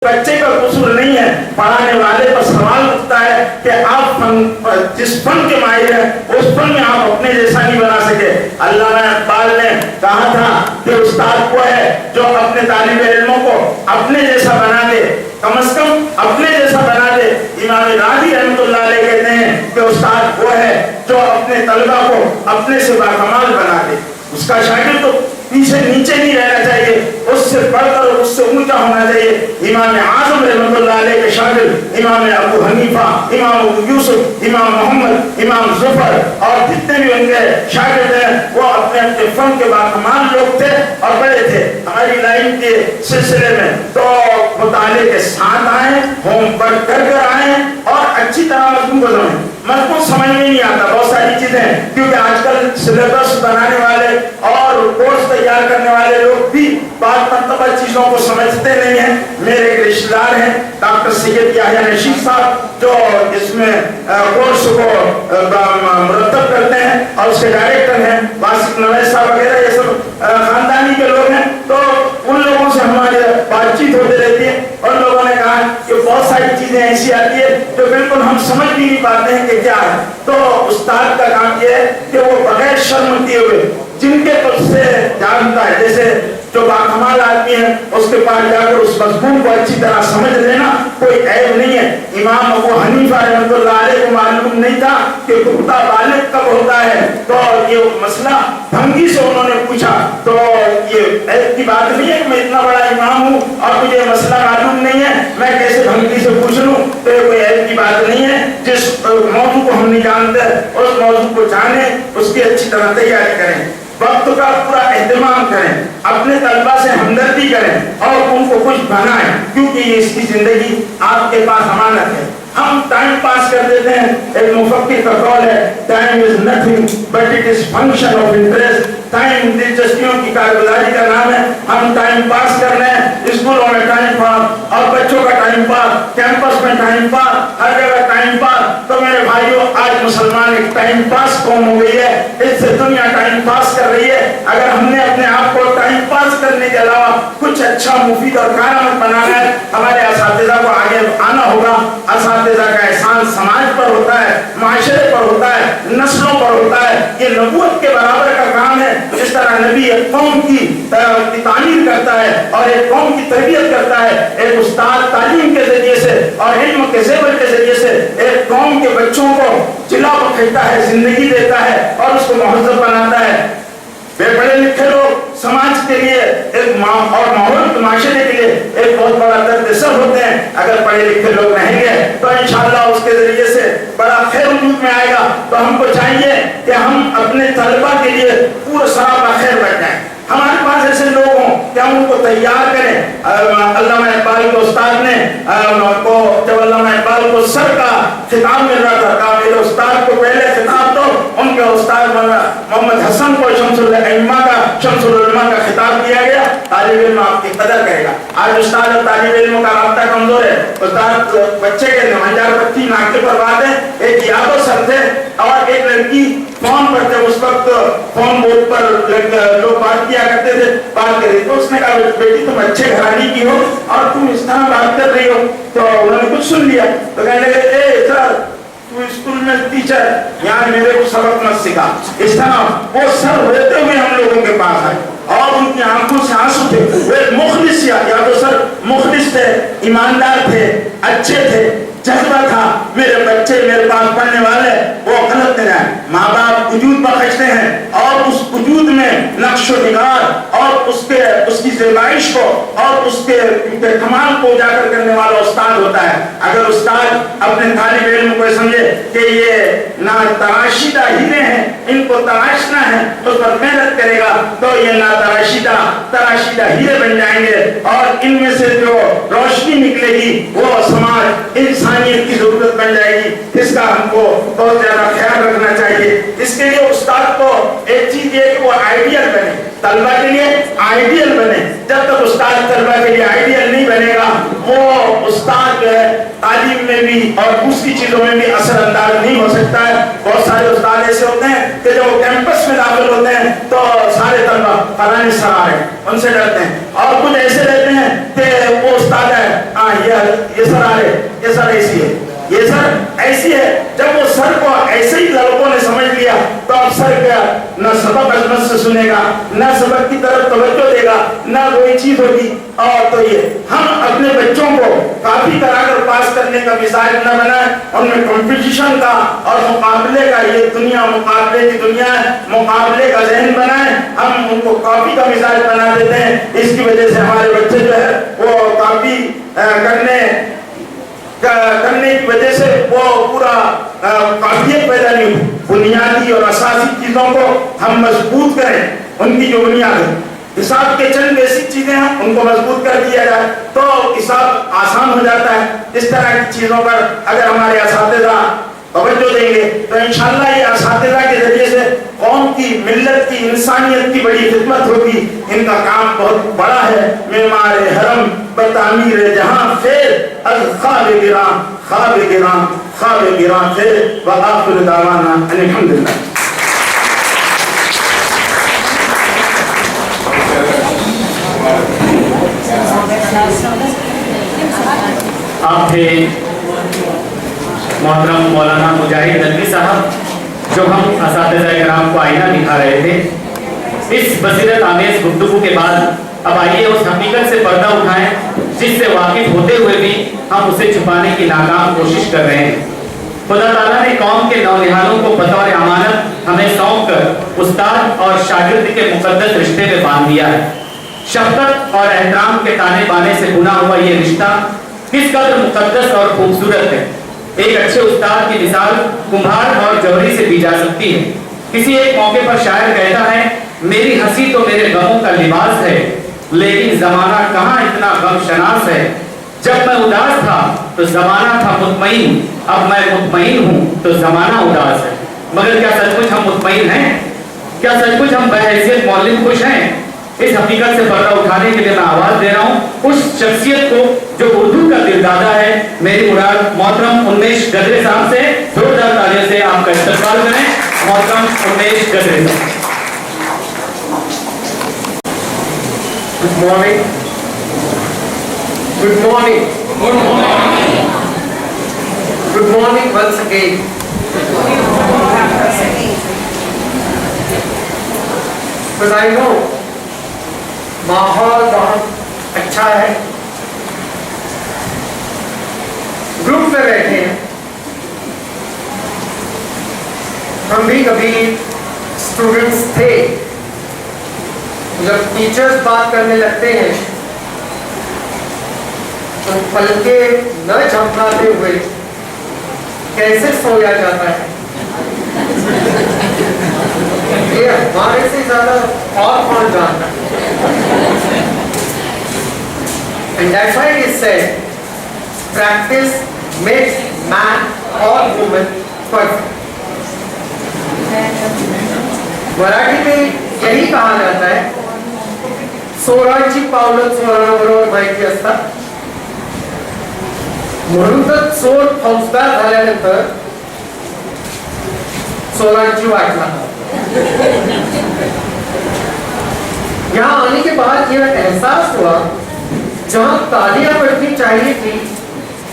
बच्चे का कसूर नहीं है, पढ़ाने वाले पर सवाल उठता है कि आप जिस फन के माहिर हैं उस फन में आप अपने जैसा नहीं बना सके। अल्लामा इकबाल ने कहा था कि उस्ताद वो है जो अपने तालिब इल्मों को अपने जैसा बना दे, कम से कम अपने जैसा बना दे। इमाम राज़ी रहमतुल्लाह अलैह कहते हैं कि उस्ताद वो है जो अपने तलबा को अपने से बाकमाल बना दे। उसका शागिर्द तो पीछे नीचे नहीं रहना चाहिए, उससे बढ़कर उससे ऊंचा होना चाहिए। इमाम आज़म रहमतुल्लाह अलैह के शागिर्द इमाम अबू हनीफा, इमाम अबू यूसुफ, इमाम मोहम्मद, इमाम ज़ुफर और जितने भी उनके शागिर्द हैं वो अपने अपने फन के बाकमाल लोग थे और बड़े थे। हमारी लाइन के सिलसिले में तो मुताले के साथ आए, होमवर्क कर आए और अच्छी तरह मजमून को समझें। मजमून समझ में नहीं आता बहुत सारी चीजें, क्योंकि आजकल सिलेबस बनाने वाले और कोर्स तैयार करने वाले लोग भी बात मरतबा चीजों को समझते नहीं है। मेरे एक रिश्तेदार हैं डॉक्टर सैयद याह्या नशीद साहब, जो इसमें कोर्स को मुरतब करते हैं और उसके डायरेक्टर हैं, वासिफ नवैद साहब वगैरह, ये सब खानदानी के लोग हैं। तो उन लोगों से हमारी बातचीत होती रहती है और लोगों ने कहा कि बहुत सारी चीजें ऐसी आती है जो बिल्कुल हम समझ भी नहीं पाते हैं कि क्या है। तो उस्ताद का काम यह है कि वो बगैर शर्म किए हुए जिनके पद से जानता है, जैसे जो बाकमाल आदमी है उसके पास जाकर उस मज़मून को अच्छी तरह समझ लेना कोई ऐब नहीं है। इमाम अबू हनीफा रहमतुल्लाह अलैह को मालूम नहीं था कि कुत्ता बालिग कब होता है, तो ये मसला भंगी से उन्होंने पूछा। तो ये ऐब की बात नहीं है कि मैं इतना बड़ा इमाम हूँ और मुझे मसला मालूम नहीं है, मैं कैसे भंगी से पूछ लूँ। तो ये कोई ऐब की बात नहीं है। जिस मौजू को हम नहीं जानते उस मौजू को जाने, उसकी अच्छी तरह तैयारी करें, वक्त का पूरा एहतमाम करें, अपने तलबा से हमदर्दी करें और उनको कुछ बनाएं, क्योंकि ये इसकी जिंदगी आपके पास अमानत है। हम टाइम पास कर देते हैं। एक मुफक्किर का कौल है, time is nothing but it is function of interest. Time दिलचस्पियों की कारगुजारी का नाम है। हम टाइम पास कर रहे हैं, स्कूलों में टाइम पास और बच्चों का टाइम पास, कैंपस में टाइम पास, हर जगह टाइम पास। तो मेरे भाइयों, आज मुसलमान एक टाइम पास कौम हो गई है, इससे दुनिया टाइम पास कर रही है। अगर हमने अपने आप को टाइम पास करने के अलावा कुछ अच्छा, मुफीद और कारगर बनाना है, हमारे असातिज़ा को आगे आना होगा। असातिज़ा का एहसान समाज पर होता है, माशरे पर होता है, नस्लों पर होता है। ये नबूवत के बराबर का काम है। जिस तरह नबी एक कौम की तामीर करता है और एक कौम की तरबियत करता है, एक उस्ताद तालीम के जरिए से और इल्म के ज़ेवर के जरिए से एक कौम के बच्चों को जिला बखेरता है, जिंदगी देता है और उसको महज़्ज़ब बनाता है। वे पढ़े लिखे लोग समाज के लिए एक और माहौल माशरे के लिए एक बहुत बड़ा दर्द-ए-सर होते हैं। अगर पढ़े लिखे लोग रहेंगे तो इंशाअल्लाह उसके जरिए से बड़ा खैर वजूद में आएगा। तो हमको चाहिए कि हम अपने तलबा के लिए पूरा सरापा खैर बन जाएं। हमारे पास ऐसे लोग हों कि हम उनको तैयार करें। अल्लामा इकबाल के उस्ताद ने जब अल्लामा इकबाल को सर का खिताब मिल रहा था, कहा मेरे उस्ताद को पहले खिताब दो। उनके उस्ताद मोहम्मद हसन को शम्सुल अइम्मा का खिताब दिया गया। तालिब इल्म आपकी कदर करेगा। आज उस्ताद और तालिब इल्म का राब्ता कमजोर है। उस्ताद बच्चे के 9000 नाके पर बात है। एक यादव सर थे और एक लड़की फोन पर थे, उस वक्त फोन बोर्ड पर लोग बात किया करते थे, बात कर रही। तो उसने कहा बेटी तुम अच्छे घराने की हो और तुम इस तरह बात कर रही हो। तो उन्होंने कुछ सुन लिया तो कहने लगे, ए सर तू स्कूल में टीचर, यहाँ मेरे को सबक मत सिखा। इस तरह वो सर होते हुए हम लोगों के पास आए और उनकी आंखों से आंसू थे। वे मुखलिस या तो सर मुखलिस थे, ईमानदार थे, अच्छे थे, जज्बा था। मेरे बच्चे मेरे पास पढ़ने वाले वो गलत नहीं है। माँ बाप वजूद बख्शते हैं और उस वजूद में नक्शो निगार और उसकी ज़ेबाइश को और उसके कमाल को उजागर करने वाला उस्ताद होता है। अगर उस्ताद अपने तालिब इल्म को समझे कि ये ना तराशीदा हीरे हैं, इनको तराशना है, तो उस पर मेहनत करेगा तो ये ना तराशीदा हीरे बन जाएंगे और इनमें से जो रोशनी निकलेगी वो समाज इंसानियत की जरूरत बन जाएगी। इसका हमको बहुत ज्यादा ख्याल रखना चाहिए। इसके लिए उस्ताद को एक चीज ये कि वो आइडियल बने, तलबा के लिए आइडियल बने। जब तक उस्ताद तलबा के लिए आइडियल नहीं बनेगा, वो उस्ताद जो है तालीम में भी और दूसरी चीजों में भी असरअंदाज नहीं हो सकता है। बहुत सारे उस्ताद ऐसे होते हैं कि जब वो कैंपस में दाखिल होते हैं तो सारे तलबा फलाने सर आ रहे हैं, उनसे डरते हैं। और कुछ ऐसे रहते हैं कि वो उस्ताद है ये सर ऐसी है, ये सर ऐसी है। जब वो सर को ऐसे ही लड़कों ने समझ लिया तो अब सर क्या न सबक अजमत से सुनेगा, न सबक की तरफ तवज्जो देगा, न कोई चीज होगी। और तो ये हम अपने बच्चों को कॉपी कराकर पास करने का मिसाइल न बनाए, उनमें कंपटीशन का और मुकाबले का, ये दुनिया मुकाबले की दुनिया है, मुकाबले का जहन बनाए। हम उनको कॉपी का मिसाइल बना देते हैं, इसकी वजह से हमारे बच्चे जो है वो कॉपी करने की वजह से वो पूरा काफियत पैदा नहीं हुई। बुनियादी और असासी चीजों को हम मजबूत करें, उनकी जो बुनियाद है, हिसाब के चंद बेसिक चीजें हैं उनको मजबूत कर दिया जाए तो हिसाब आसान हो जाता है। इस तरह की चीजों पर अगर हमारे असातिज़ा तवज्जो देंगे तो इंशाअल्लाह ये असातिज़ा के जरिए से कौम की, मिल्लत की, इंसानियत की बड़ी खिदमत होगी। इनका काम बहुत बड़ा है। मेमार हरम बतामीर जहां फेर अल ख्वाब गिरा ख्वाब गिरा ख्वाब गिरा फेर व आखिर दावाना अल्हम्दुलिल्लाह। आप थे मोहतरम मौलाना मुजाहिद नदवी साहब, जो हम असातिज़ा किराम को आईना दिखा रहे थे। इस बसीरत आमेज गुफ्तगू के बाद अब आइए उस हकीकत से पर्दा उठाएं जिससे वाकिफ होते हुए भी हम उसे छुपाने की नाकाम कोशिश कर रहे हैं। खुदा ताला ने कौम के नौनिहालों को बतौर अमानत हमें सौंप कर उस्ताद और शागिर्द के मुकद्दस रिश्ते में बांध दिया है। शफ़क़त और एहतराम के ताने बाने से बुना हुआ ये रिश्ता किस कदर मुकद्दस और खूबसूरत है। एक अच्छे उस्ताद की मिसाल कुम्हार और जौहरी से दी जा सकती है। किसी एक मौके पर शायर कहता है, मेरी हंसी तो मेरे गमों का लिबास है, लेकिन जमाना कहाँ इतना गम शनास है। जब मैं उदास था तो जमाना था मुतमईन, अब मैं मुतमईन हूँ तो जमाना उदास है। मगर क्या सचमुच हम मुतमईन हैं? क्या सचमुच हम बहैसियत मौलिम खुश हैं? इस हकीकत से पर्दा उठाने के लिए मैं आवाज दे रहा हूँ उस शख्सियत को जो उर्दू का दिलदादा है। मेरी मुराद मोहतरम उन्मेश गदरे साहब से। जोरदार तालियों से आपका इस्तकबाल करें मोहतरम Unmesh Gadre sahab. Good morning, good morning, good morning, good morning once again. Because I know माहौल बहुत अच्छा है, ग्रुप में बैठे हैं। हम भी कभी स्टूडेंट्स थे, जब टीचर्स बात करने लगते हैं तो पलके न झपकाते हुए कैसे सोया जाता है, ये हमारे से ज्यादा और कौन जानता है। And that's why it is said, practice makes man or woman perfect. Marathi में यही कहा जाता है, सोळाची पावलं चोराबरोबर माहिती असतात, म्हणून तर चोर फौजदार झाल्यानंतर चोरांची वाट लागते। यहाँ आने के बाद यह एहसास हुआ, जहां तालियां बजनी चाहिए थी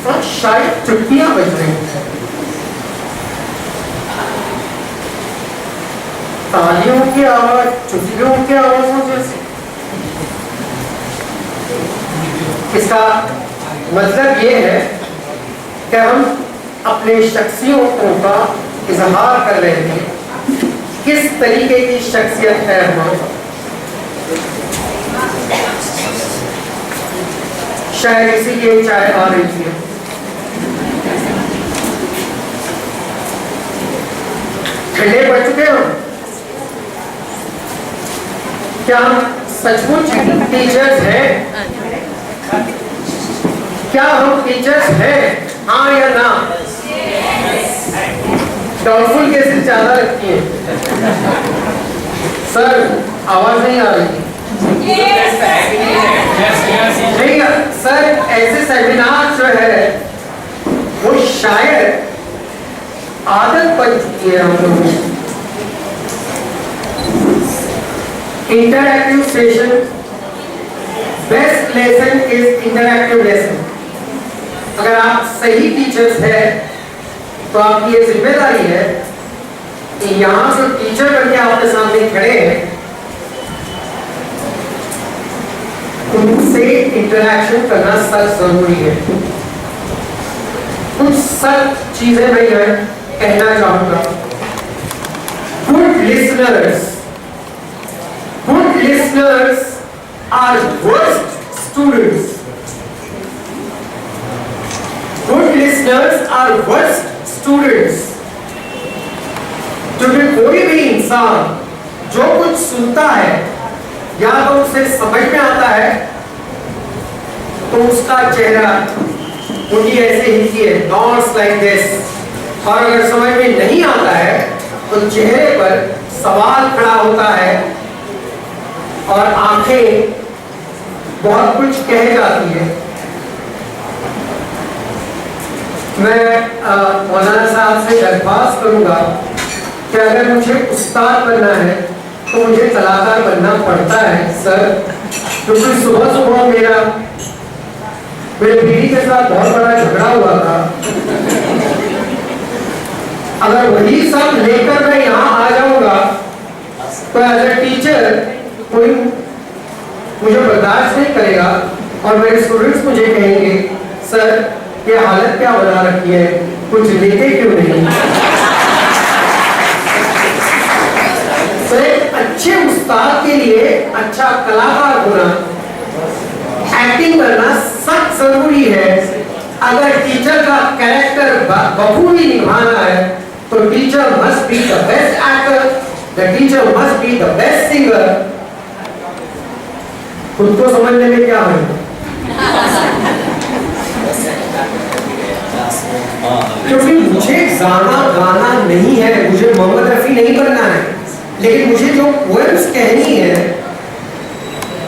और शायद चुटकियां बज रही थी। तालियों की आवाज चुटकियों की आवाजों जैसी। इसका मतलब ये है कि हम अपने शख्सियतों का इजहार कर रहे थे, किस तरीके की शख्सियत है हमारी। शायद इसीलिए चाय आ रही थी। ठंडे पड़ चुके हो? क्या हम सचमुच टीचर्स हैं? क्या हम टीचर्स हैं? हाँ या ना? डाउटफुल केसेस ज्यादा लगती है। सर आवाज नहीं आ रही। नहीं सर, ऐसे सेमिनार जो है वो शायद आदत बन चुकी है हम लोगों की। Interactive session, best lesson is interactive lesson. अगर आप सही टीचर्स हैं तो आपकी ये जिम्मेदारी है कि यहाँ से टीचर बनके आपके सामने खड़े हैं, उनसे इंटरैक्शन करना सच जरूरी है। कुछ सच चीजें मैं कहना चाहूंगा। Good listeners are worst students. Good listeners are worst students. क्योंकि कोई भी इंसान जो कुछ सुनता है या तो उसे समझ में आता है तो उसका चेहरा मुझे ऐसे ही है, नॉट्स लाइक दिस। और अगर समझ में नहीं आता है तो चेहरे पर सवाल खड़ा होता है और आंखें बहुत कुछ कह जाती है। मैं मौलाना साहब से दरख्वास्त करूंगा कि अगर मुझे उस्ताद बनना है तो मुझे कलाकार बनना पड़ता है सर, क्योंकि सुबह सुबह मेरे बीवी के साथ बहुत बड़ा झगड़ा हुआ था। अगर वही सब लेकर मैं यहाँ आ जाऊंगा तो एज ए टीचर कोई मुझे बर्दाश्त नहीं करेगा और मेरे स्टूडेंट्स मुझे कहेंगे सर ये हालत क्या बना रखी है, कुछ लेते क्यों नहीं। तो एक अच्छे उस्ताद के लिए अच्छा कलाकार होना, एक्टिंग करना सख्त जरूरी है। अगर टीचर का कैरेक्टर बखूबी निभाना है तो teacher must be the best actor, the teacher must be the best singer. खुद को समझने में क्या है, क्योंकि मुझे गाना नहीं है, मुझे मोहम्मद रफी नहीं बनना है, लेकिन मुझे जो पोएम्स कहनी है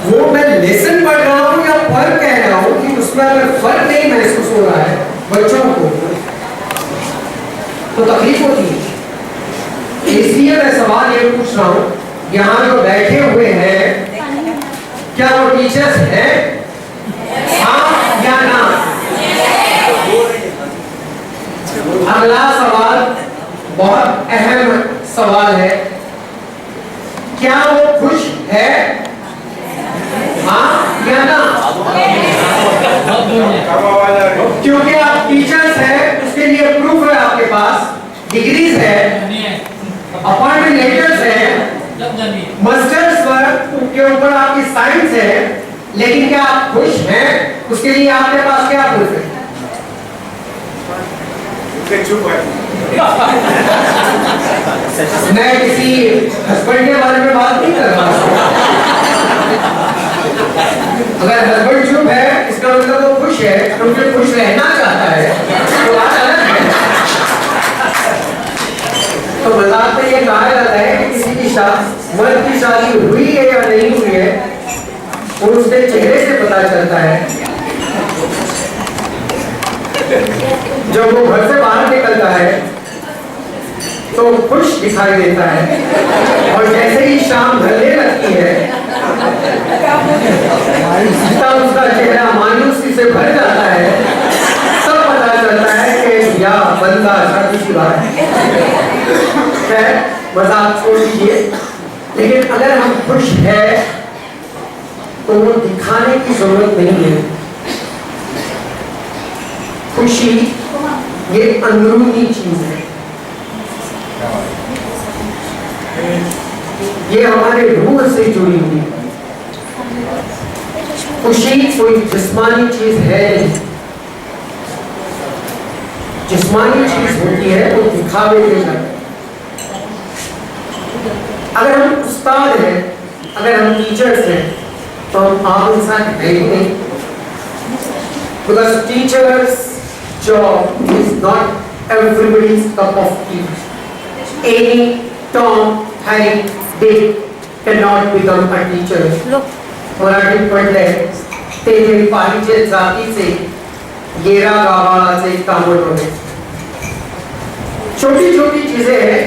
वो मैं लेसन पढ़ रहा हूँ या पढ़ कह रहा हूँ कि उसमें अगर फर्क नहीं महसूस हो रहा है बच्चों को तो तकलीफ होती है। इसलिए मैं सवाल ये पूछ रहा हूँ, यहाँ जो बैठे हुए हैं क्या वो टीचर्स हैं? हाँ या ना? अगला सवाल बहुत अहम सवाल है, क्या वो खुश है? हाँ या ना? क्योंकि आप टीचर्स हैं, उसके लिए प्रूफ है आपके पास, डिग्रीज है, अपॉइंटमेंट लेटर्स है, मास्टर्स पर के ऊपर आपकी साइंस है, लेकिन क्या आप खुश हैं? उसके लिए आपके पास क्या प्रूफ है? मैं किसी हस्बैंड के बारे में बात नहीं कर रहा। अगर हस्बैंड चुप है इसका मतलब वो खुश है, क्योंकि खुश रहना चाहता है, तो बात अलग है। तो मजाक में ये कहा जाता है कि किसी की मर्द की शादी हुई है या नहीं हुई है वो उसके चेहरे से पता चलता है। जब वो घर से बाहर निकलता है तो खुश दिखाई देता है और जैसे ही शाम ढलने लगती है तब उसका चेहरा मायूसी से भर जाता है। तब पता चलता है कि या बंदा शादीशुदा है। खैर मजाक छोड़ दीजिए, लेकिन अगर हम खुश हैं तो वो दिखाने की जरूरत नहीं है। खुशी ये अंदरूनी चीज है, ये हमारे रूह से जुड़ी हुई है। खुशी कोई जिस्मानी चीज है नहीं। जिस्मानी चीज होती है तो दिखावे के लिए। अगर हम उस्ताद हैं, अगर हम टीचर्स हैं तो हम आम इंसान है ही नहीं, because teachers job is not everybody's cup of tea. Any Tom, Harry, Dick cannot become a teacher. Marathi पढ़ले ते पाहिजे जातीचे येरा गावाचे कामोडे। छोटी छोटी चीजें हैं।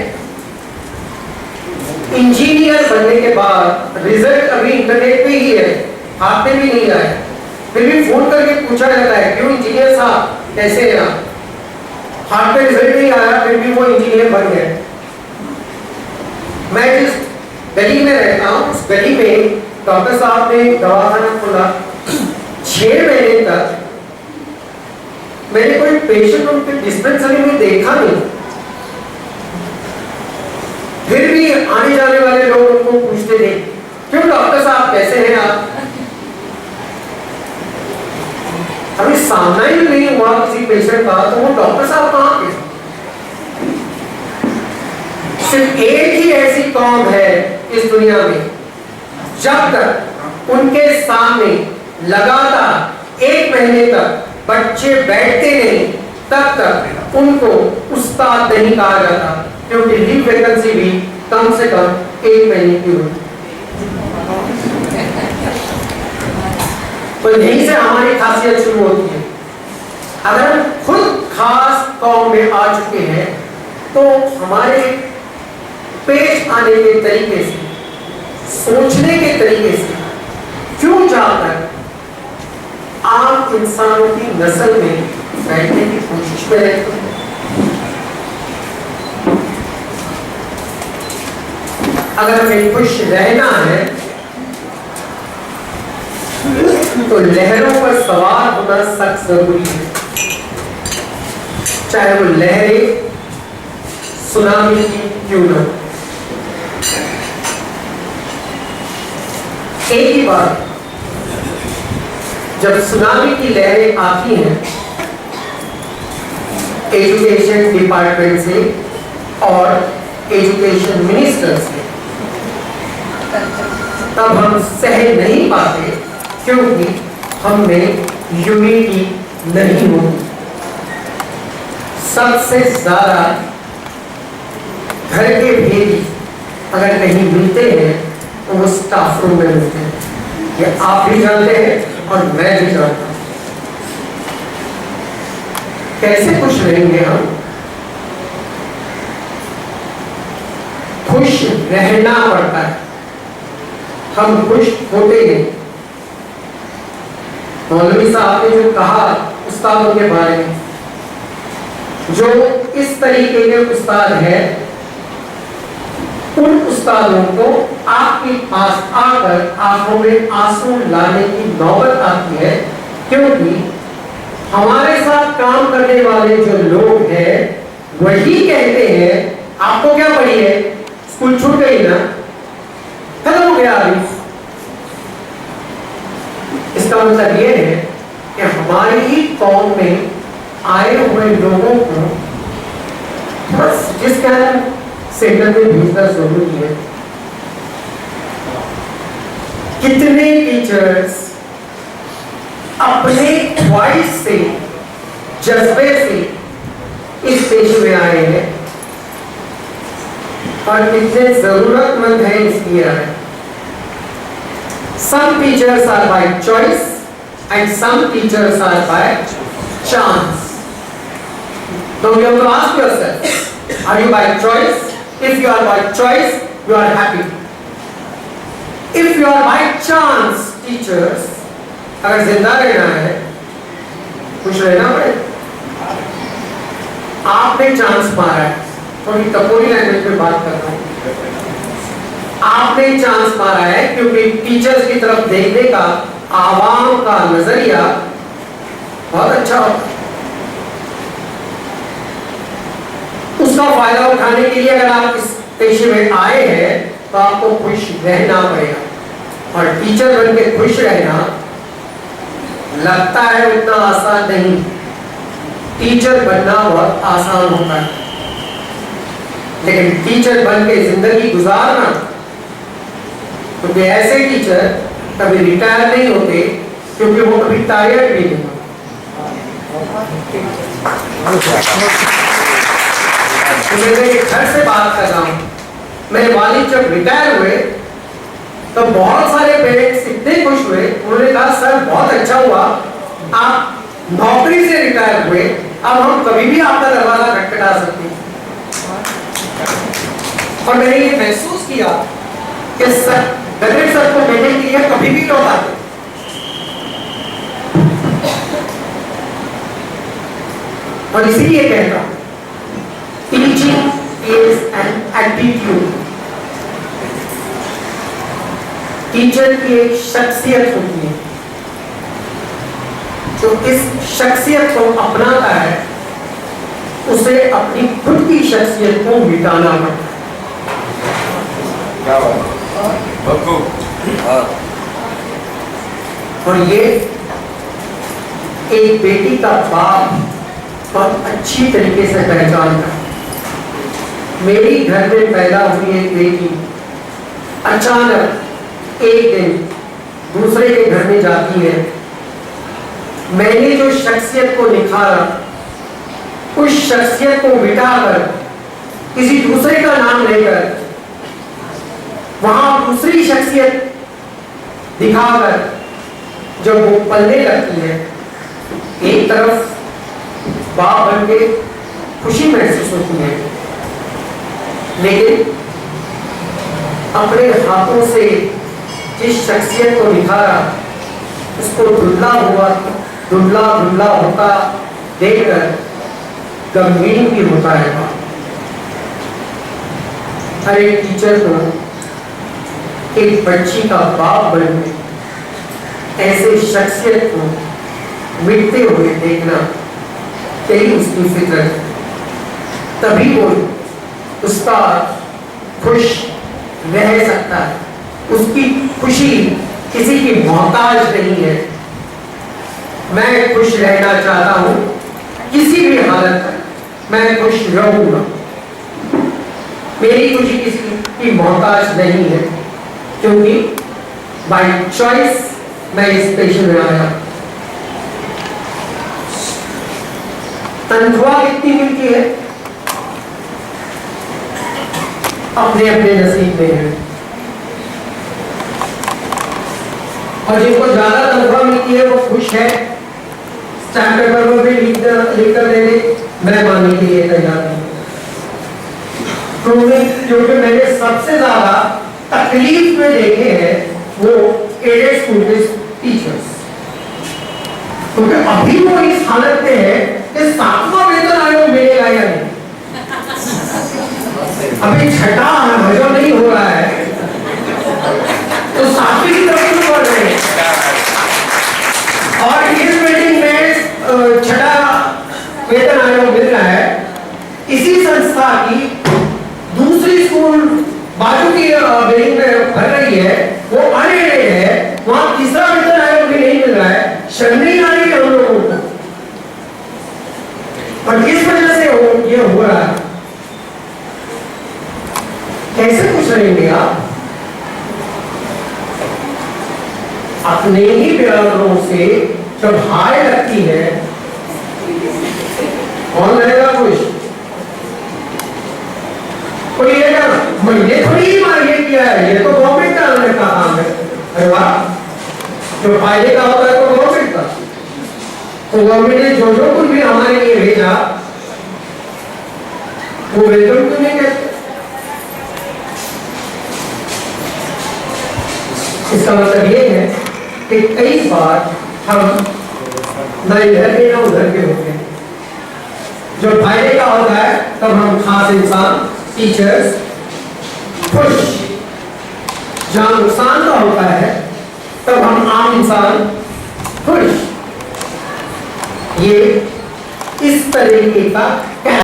इंजीनियर बनने के बाद रिजल्ट अभी इंटरनेट पे ही है, हाथ में भी नहीं आया, फिर भी फोन करके पूछा जाता है क्यों इंजीनियर साहब कैसे हैं आप? हार्ट पे रिजल्ट नहीं आया फिर भी वो इंजीनियर बन गए। मैं जिस गली में रहता हूँ उस गली में डॉक्टर साहब ने दवाखाना खोला। 6 महीने तक मैंने कोई पेशेंट उनके डिस्पेंसरी में देखा नहीं। फिर भी आने जाने वाले लोग उनको पूछते थे, क्यों डॉक्टर साहब कैसे हैं आप? अभी सामना ही नहीं हुआ किसी पेशेंट का तो वो डॉक्टर साहब कहाँ के? सिर्फ एक ही ऐसी कौम है इस दुनिया में जब तक उनके सामने लगातार 1 महीने तक बच्चे बैठते नहीं तब तक उनको उस्ताद नहीं कहा जाता, क्योंकि लीव वैकेंसी भी कम से कम 1 महीने की होती। तो यहीं से हमारी खासियत शुरू होती है। अगर हम खुद खास कौम में आ चुके हैं तो हमारे पेश आने के तरीके से, सोचने के तरीके से क्यों जाकर आम इंसानों की नस्ल में बैठने की कोशिश में रहते हैं। अगर हमें खुश रहना है तो लहरों पर सवार होना सख्त जरूरी है, चाहे वो लहरें सुनामी की क्यों न। एक ही बार जब सुनामी की लहरें आती हैं एजुकेशन डिपार्टमेंट से और एजुकेशन मिनिस्टर से, तब हम सह नहीं पाते, क्योंकि हममें यूनिटी नहीं होती। सबसे ज्यादा घर के भेदी अगर कहीं मिलते हैं तो वो स्टाफ रूम में मिलते हैं। ये आप भी जानते हैं और मैं भी जानता हूं। कैसे खुश रहेंगे हम? खुश रहना पड़ता है, हम खुश होते नहीं। मौलवी साहब ने जो कहा उस्तादों के बारे में, जो इस तरीके के उस्ताद हैं, उन उस्तादों को आपके पास आकर आंखों में आंसू लाने की नौबत आती है, क्योंकि हमारे साथ काम करने वाले जो लोग हैं वही कहते हैं आपको क्या पड़ी है, स्कूल छूट गई ना, खत्म हो गया अभी। इसका मतलब ये है कि हमारी ही कौम में आए हुए लोगों को बस जिसका सेंटर में भेजना जरूरी है। कितने टीचर्स अपने ख्वाहिश से, जज्बे से इस पेशे में आए हैं और कितने जरूरतमंद हैं इसलिए आए। Some teachers are by choice and some teachers are by chance. So you have to ask yourself, are you by choice? If you are by choice, you are happy. If you are by chance teachers, अगर जिंदा रहना है, खुश रहना पड़ेगा। आपने chance मारा है, थोड़ी टपोरी लैंग्वेज में बात कर रहा हूँ। आपने चांस मारा है क्योंकि टीचर्स की तरफ देखने का आवाम का नजरिया बहुत अच्छा होता है। उसका फायदा उठाने के लिए अगर आप इस पेशे में आए हैं तो आपको खुश रहना पड़ेगा। और टीचर बन के खुश रहना लगता है उतना आसान नहीं। टीचर बनना बहुत आसान होता है, लेकिन टीचर बन के जिंदगी गुजारना, क्योंकि ऐसे टीचर कभी रिटायर नहीं होते, क्योंकि वो कभी टायर्ड भी नहीं होते। मेरे घर से बात कर रहा हूँ, मेरे वालिद जब रिटायर हुए तो बहुत सारे पेरेंट्स इतने खुश हुए, उन्होंने कहा सर बहुत अच्छा हुआ आप नौकरी से रिटायर हुए, अब हम कभी भी आपका दरवाजा खटखटा सकते हैं। और मैंने ये महसूस किया कि सर गणेश सर को मिलने के लिए कभी भी लोग आते। और इसीलिए कहता हूं teaching is an attitude. Teacher की एक शख्सियत होती है, जो इस शख्सियत को अपनाता है उसे अपनी खुद की शख्सियत को मिटाना पड़ता है। और ये एक बेटी का बाप बहुत अच्छी तरीके से पहचानता है। मेरी घर में पैदा हुई एक बेटी अचानक एक दिन दूसरे के घर में जाती है। मैंने जो शख्सियत को निखारा, उस शख्सियत को मिटाकर किसी दूसरे का नाम लेकर वहां दूसरी शख्सियत दिखाकर जब वो पलने लगती है, एक तरफ बाप बन के खुशी महसूस होती है, लेकिन अपने हाथों से जिस शख्सियत को निखारा उसको धुंधला होता देखकर गंभीर भी होता है। हर एक टीचर को एक बच्ची का बाप बनने ऐसे शख्सियत को मिटते हुए देखना यही उसकी फितरत, तभी वो उसका खुश रह सकता है। उसकी खुशी किसी की मोहताज नहीं है। मैं खुश रहना चाहता हूं, किसी भी हालत में मैं खुश रहूंगा। मेरी खुशी किसी की मोहताज नहीं है, क्योंकि बाय चॉइस मैं इस पेशे में आया। तनख्वाह कितनी मिलती है अपने अपने नसीब में है, और जिनको ज्यादा तनख्वाह मिलती है वो खुश है। स्टैम्प पेपर पर भी लिखकर दे दे, मैं मानने के लिए तैयार हूं, क्योंकि मैंने सबसे ज्यादा तकलीफ में देखे हैं वो एडेड स्कूल के टीचर्स, क्योंकि अभी वो इस हालत में है कि 7वां वेतन आयोग मिलेगा या नहीं। अभी 6ठा हजम नहीं हो रहा है तो 7वीं की तरफ बढ़ रहे हैं, और इस मीटिंग में 6ठा वेतन आयोग मिल रहा है। इसी संस्था की दूसरी स्कूल बाजू की बिल्डिंग में भर रही है, वो अनएडेड है, वहां तीसरा वेतन आयोग भी नहीं मिल रहा है। शर्म नहीं आ रही है हम लोगों को, और किस वजह से ये हो रहा है? कैसे खुश रहेंगे आप? अपने ही बिरादरों से जब हाय लगती है, कौन रहेगा खुश? कोई मैंने थोड़ी ये किया है, ये तो गवर्नमेंट का काम है। अरे वाह, जो फायदे का होता है तो गवर्नमेंट का, तो गवर्नमेंट ने जो कुछ भी हमारे लिए भेजा वो वेलकम क्यों नहीं कहते? इसका मतलब ये है कि कई बार हम न इधर के न उधर के होते हैं। जो फायदे का होता है तब हम खास इंसान टीचर्स खुश, जहां नुकसान का होता है तब हम आम इंसान खुश। ये इस तरीके का